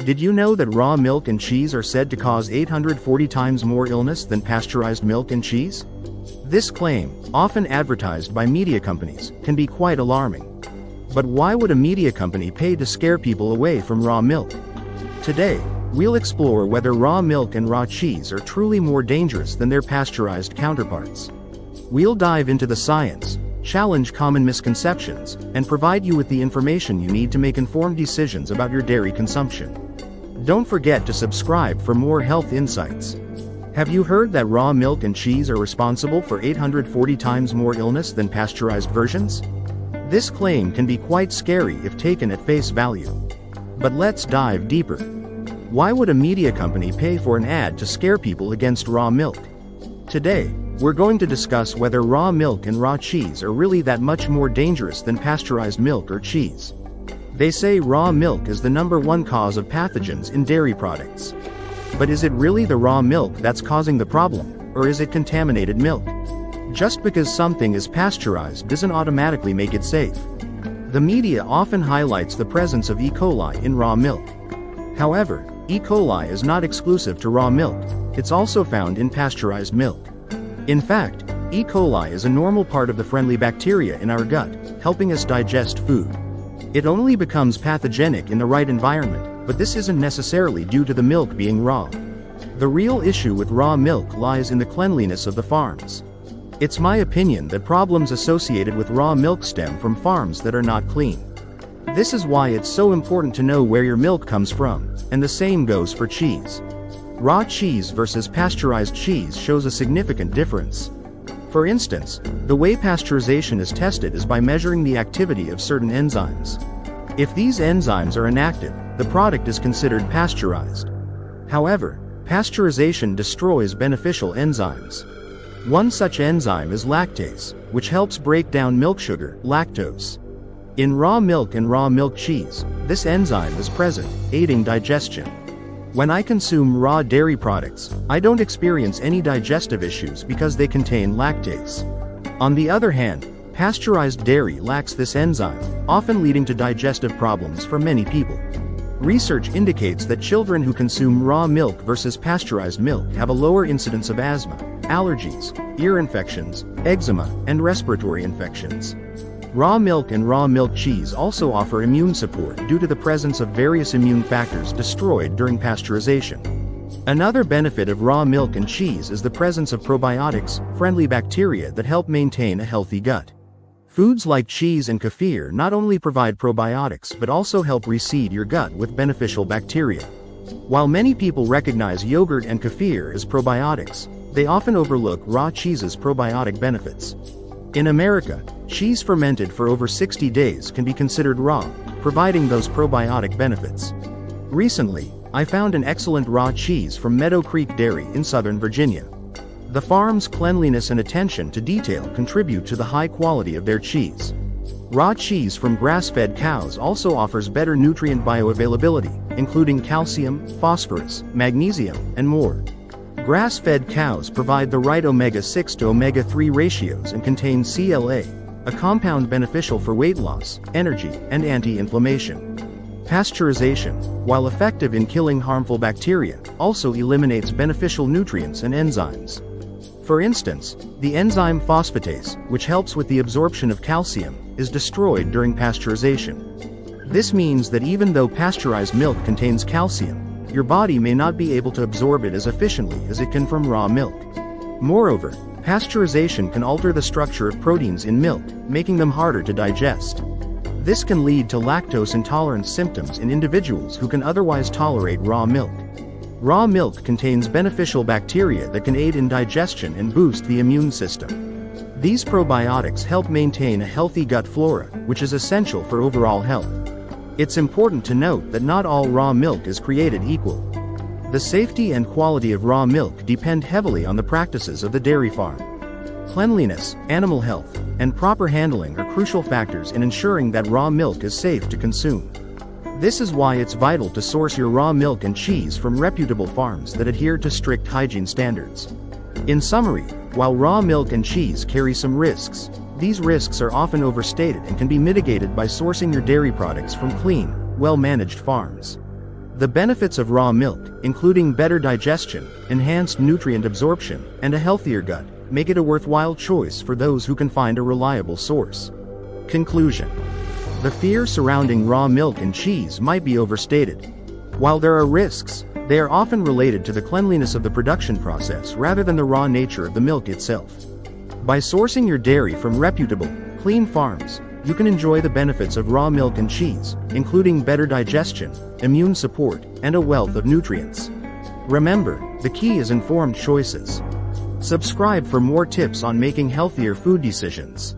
Did you know that raw milk and cheese are said to cause 840 times more illness than pasteurized milk and cheese? This claim, often advertised by media companies, can be quite alarming. But why would a media company pay to scare people away from raw milk? Today, we'll explore whether raw milk and raw cheese are truly more dangerous than their pasteurized counterparts. We'll dive into the science, challenge common misconceptions, and provide you with the information you need to make informed decisions about your dairy consumption. Don't forget to subscribe for more health insights. Have you heard that raw milk and cheese are responsible for 840 times more illness than pasteurized versions? This claim can be quite scary if taken at face value. But let's dive deeper. Why would a media company pay for an ad to scare people against raw milk? Today, we're going to discuss whether raw milk and raw cheese are really that much more dangerous than pasteurized milk or cheese. They say raw milk is the #1 cause of pathogens in dairy products. But is it really the raw milk that's causing the problem, or is it contaminated milk? Just because something is pasteurized doesn't automatically make it safe. The media often highlights the presence of E. coli in raw milk. However, E. coli is not exclusive to raw milk, it's also found in pasteurized milk. In fact, E. coli is a normal part of the friendly bacteria in our gut, helping us digest food. It only becomes pathogenic in the right environment, but this isn't necessarily due to the milk being raw. The real issue with raw milk lies in the cleanliness of the farms. It's my opinion that problems associated with raw milk stem from farms that are not clean. This is why it's so important to know where your milk comes from, and the same goes for cheese. Raw cheese versus pasteurized cheese shows a significant difference. For instance, the way pasteurization is tested is by measuring the activity of certain enzymes. If these enzymes are inactive, the product is considered pasteurized. However, pasteurization destroys beneficial enzymes. One such enzyme is lactase, which helps break down milk sugar, lactose. In raw milk and raw milk cheese, this enzyme is present, aiding digestion. When I consume raw dairy products, I don't experience any digestive issues because they contain lactase. On the other hand, pasteurized dairy lacks this enzyme, often leading to digestive problems for many people. Research indicates that children who consume raw milk versus pasteurized milk have a lower incidence of asthma, allergies, ear infections, eczema, and respiratory infections. Raw milk and raw milk cheese also offer immune support due to the presence of various immune factors destroyed during pasteurization. Another benefit of raw milk and cheese is the presence of probiotics, friendly bacteria that help maintain a healthy gut. Foods like cheese and kefir not only provide probiotics but also help reseed your gut with beneficial bacteria. While many people recognize yogurt and kefir as probiotics, they often overlook raw cheese's probiotic benefits. In America, cheese fermented for over 60 days can be considered raw, providing those probiotic benefits. Recently, I found an excellent raw cheese from Meadow Creek Dairy in Southern Virginia. The farm's cleanliness and attention to detail contribute to the high quality of their cheese. Raw cheese from grass-fed cows also offers better nutrient bioavailability, including calcium, phosphorus, magnesium, and more. Grass-fed cows provide the right omega-6 to omega-3 ratios and contain CLA, a compound beneficial for weight loss, energy, and anti-inflammation. Pasteurization, while effective in killing harmful bacteria, also eliminates beneficial nutrients and enzymes. For instance, the enzyme phosphatase, which helps with the absorption of calcium, is destroyed during pasteurization. This means that even though pasteurized milk contains calcium, your body may not be able to absorb it as efficiently as it can from raw milk. Moreover, pasteurization can alter the structure of proteins in milk, making them harder to digest. This can lead to lactose intolerance symptoms in individuals who can otherwise tolerate raw milk. Raw milk contains beneficial bacteria that can aid in digestion and boost the immune system. These probiotics help maintain a healthy gut flora, which is essential for overall health. It's important to note that not all raw milk is created equal. The safety and quality of raw milk depend heavily on the practices of the dairy farm. Cleanliness, animal health, and proper handling are crucial factors in ensuring that raw milk is safe to consume. This is why it's vital to source your raw milk and cheese from reputable farms that adhere to strict hygiene standards. In summary, while raw milk and cheese carry some risks, these risks are often overstated and can be mitigated by sourcing your dairy products from clean, well-managed farms. The benefits of raw milk, including better digestion, enhanced nutrient absorption, and a healthier gut, make it a worthwhile choice for those who can find a reliable source. Conclusion. The fear surrounding raw milk and cheese might be overstated. While there are risks, they are often related to the cleanliness of the production process rather than the raw nature of the milk itself. By sourcing your dairy from reputable, clean farms, you can enjoy the benefits of raw milk and cheese, including better digestion, immune support, and a wealth of nutrients. Remember, the key is informed choices. Subscribe for more tips on making healthier food decisions.